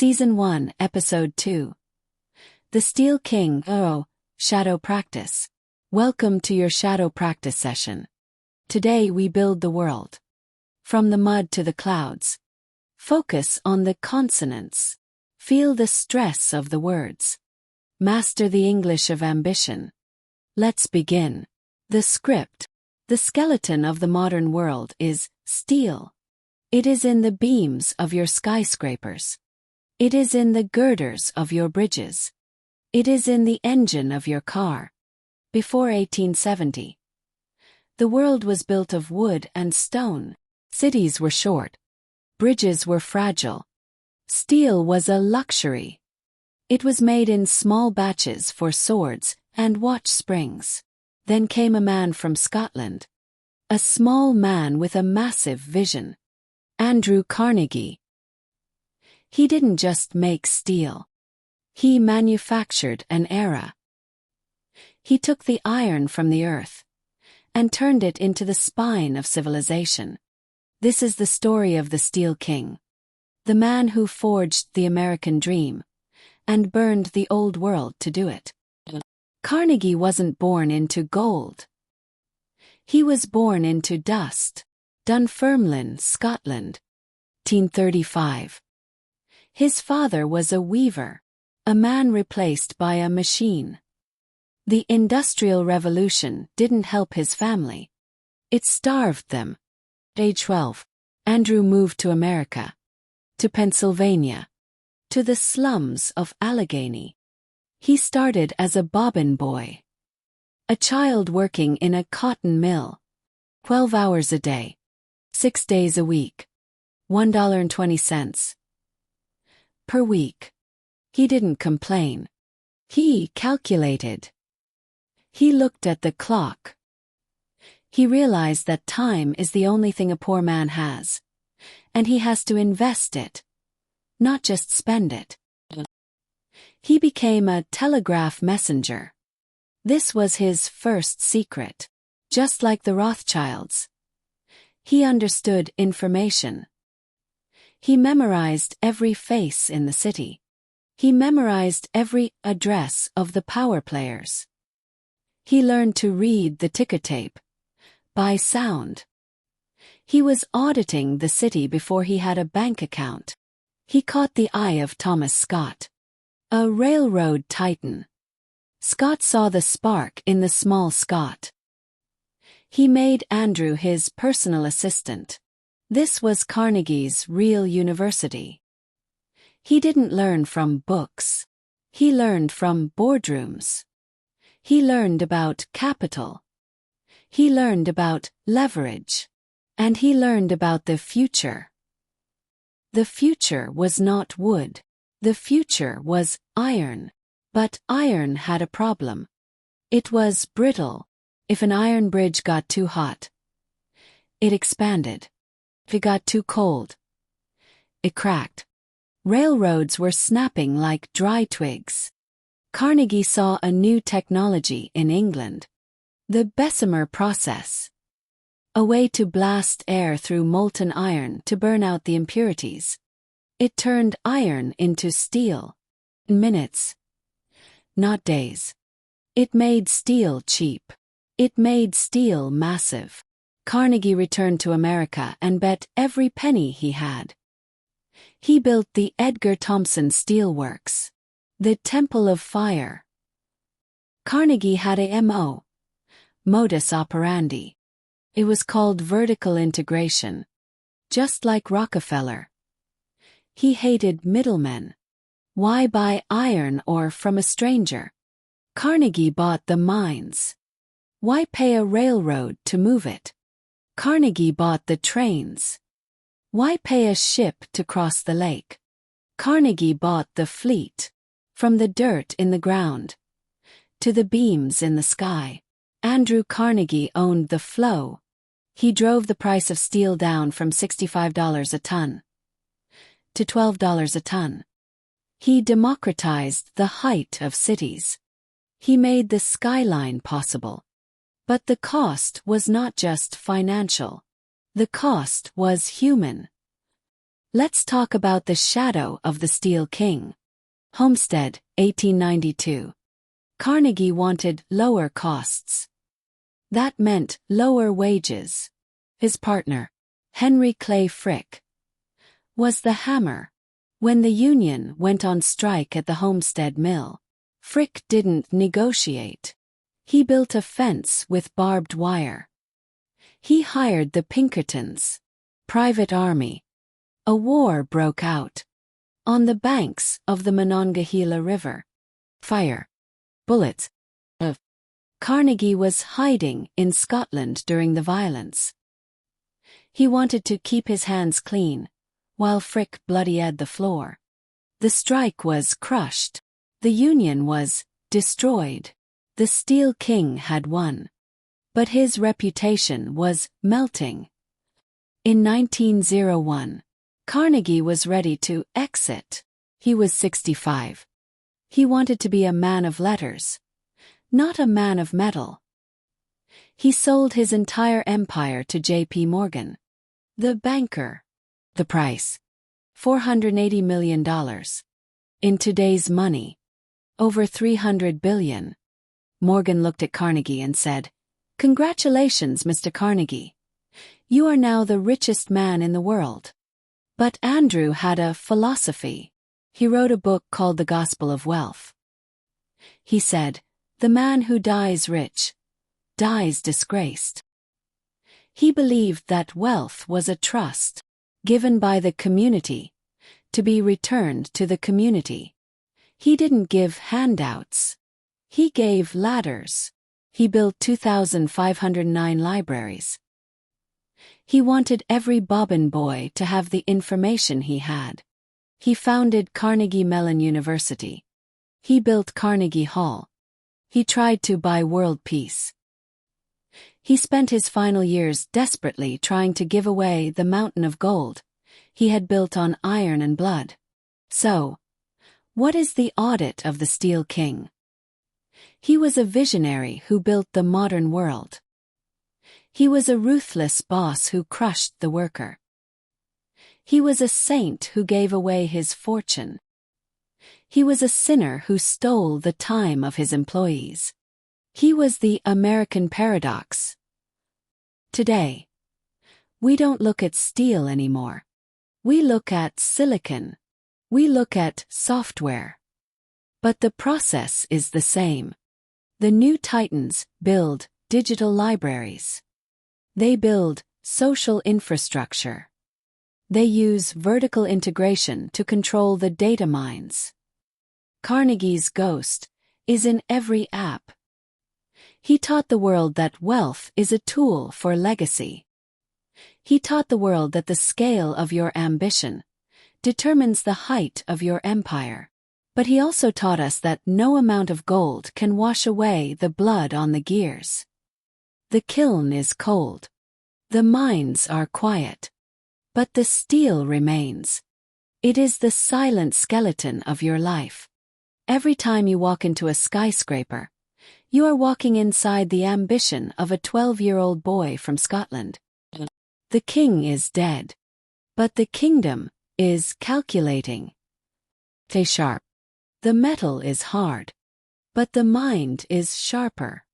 Season 1, Episode 2. The Steel King. Shadow Practice. Welcome to your shadow practice session. Today we build the world. From the mud to the clouds. Focus on the consonants. Feel the stress of the words. Master the English of ambition. Let's begin. The script. The skeleton of the modern world is steel. It is in the beams of your skyscrapers. It is in the girders of your bridges. It is in the engine of your car. Before 1870, the world was built of wood and stone. Cities were short. Bridges were fragile. Steel was a luxury. It was made in small batches for swords and watch springs. Then came a man from Scotland. A small man with a massive vision. Andrew Carnegie. He didn't just make steel. He manufactured an era. He took the iron from the earth and turned it into the spine of civilization. This is the story of the Steel King, the man who forged the American dream and burned the old world to do it. Carnegie wasn't born into gold. He was born into dust. Dunfermline, Scotland. 1835. His father was a weaver, a man replaced by a machine. The Industrial Revolution didn't help his family. It starved them. Age 12, Andrew moved to America, to Pennsylvania, to the slums of Allegheny. He started as a bobbin boy, a child working in a cotton mill, 12 hours a day, 6 days a week, $1.20 per week. He didn't complain. He calculated. He looked at the clock. He realized that time is the only thing a poor man has, and he has to invest it, not just spend it. He became a telegraph messenger. This was his first secret. Just like the Rothschilds, he understood information. He memorized every face in the city. He memorized every address of the power players. He learned to read the ticker tape by sound. He was auditing the city before he had a bank account. He caught the eye of Thomas Scott, a railroad titan. Scott saw the spark in the small Scott. He made Andrew his personal assistant. This was Carnegie's real university. He didn't learn from books. He learned from boardrooms. He learned about capital. He learned about leverage. And he learned about the future. The future was not wood. The future was iron. But iron had a problem. It was brittle. If an iron bridge got too hot, it expanded. If it got too cold, it cracked. Railroads were snapping like dry twigs. Carnegie saw a new technology in England. The Bessemer process. A way to blast air through molten iron to burn out the impurities. It turned iron into steel. In minutes, not days. It made steel cheap. It made steel massive. Carnegie returned to America and bet every penny he had. He built the Edgar Thomson Steel Works, the Temple of Fire. Carnegie had a modus operandi. It was called vertical integration. Just like Rockefeller. He hated middlemen. Why buy iron ore from a stranger? Carnegie bought the mines. Why pay a railroad to move it? Carnegie bought the trains. Why pay a ship to cross the lake? Carnegie bought the fleet. From the dirt in the ground to the beams in the sky. Andrew Carnegie owned the flow. He drove the price of steel down from $65 a ton to $12 a ton. He democratized the height of cities. He made the skyline possible. But the cost was not just financial. The cost was human. Let's talk about the shadow of the Steel King. Homestead, 1892. Carnegie wanted lower costs. That meant lower wages. His partner, Henry Clay Frick, was the hammer. When the union went on strike at the Homestead Mill, Frick didn't negotiate. He built a fence with barbed wire. He hired the Pinkertons, private army. A war broke out. On the banks of the Monongahela River. Fire. Bullets. Carnegie was hiding in Scotland during the violence. He wanted to keep his hands clean, while Frick bloodied the floor. The strike was crushed. The Union was destroyed. The Steel King had won. But his reputation was melting. In 1901, Carnegie was ready to exit. He was 65. He wanted to be a man of letters, not a man of metal. He sold his entire empire to J.P. Morgan, the banker. The price: $480 million. In today's money, over $300 billion. Morgan looked at Carnegie and said, "Congratulations, Mr. Carnegie. You are now the richest man in the world." But Andrew had a philosophy. He wrote a book called The Gospel of Wealth. He said, "The man who dies rich, dies disgraced." He believed that wealth was a trust, given by the community, to be returned to the community. He didn't give handouts. He gave ladders. He built 2,509 libraries. He wanted every bobbin boy to have the information he had. He founded Carnegie Mellon University. He built Carnegie Hall. He tried to buy world peace. He spent his final years desperately trying to give away the mountain of gold he had built on iron and blood. So, what is the audit of the Steel King? He was a visionary who built the modern world. He was a ruthless boss who crushed the worker. He was a saint who gave away his fortune. He was a sinner who stole the time of his employees. He was the American paradox. Today, we don't look at steel anymore. We look at silicon. We look at software. But the process is the same. The new titans build digital libraries. They build social infrastructure. They use vertical integration to control the data mines. Carnegie's ghost is in every app. He taught the world that wealth is a tool for legacy. He taught the world that the scale of your ambition determines the height of your empire. But he also taught us that no amount of gold can wash away the blood on the gears. The kiln is cold. The mines are quiet. But the steel remains. It is the silent skeleton of your life. Every time you walk into a skyscraper, you are walking inside the ambition of a 12-year-old boy from Scotland. The king is dead. But the kingdom is calculating. Stay sharp. The metal is hard. But the mind is sharper.